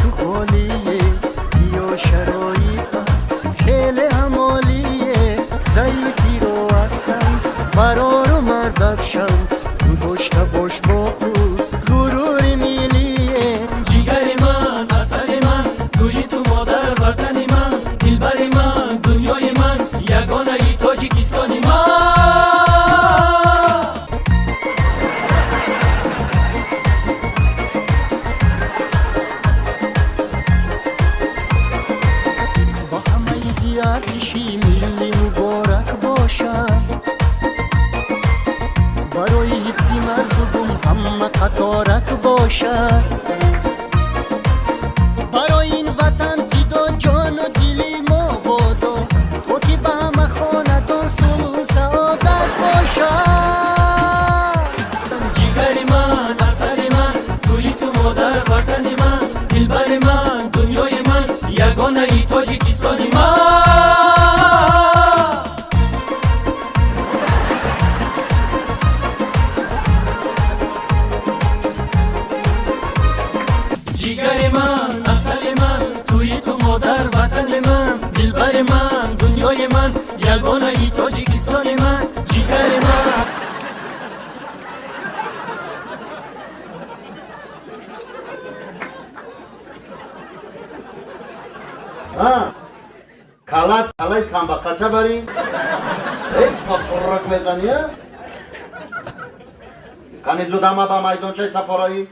تو خالیه بیا شرایط هست خیلی همالیه ضعیفی رو هستم مرار و مردک شم تو داشته باش با خود غرور میلیه جیگر من اصل من توی تو مادر وطن من دلبر من دنیای من یگانه ای تاجیکستانی من ارتشی ملی مبارک باشد برای حفظ مردم همه قطارک باشد برای این وطن فدا جان و دلی ما بادا تو که به همه خاندان صلح و سعادت باشد جیگر من اصل من توی تو مادر وطن من دلبر من دنیای من یگانه ای تاجیکستانی من جیگر من اصل من توی تو مادر وطن من دلبر من دنیای من یگانه ای تاجیکستان من جیگر من کلای سنبقچه بری؟ ای پاپورک میزنیه؟ کنی زود همه با میدانچه سفارایی؟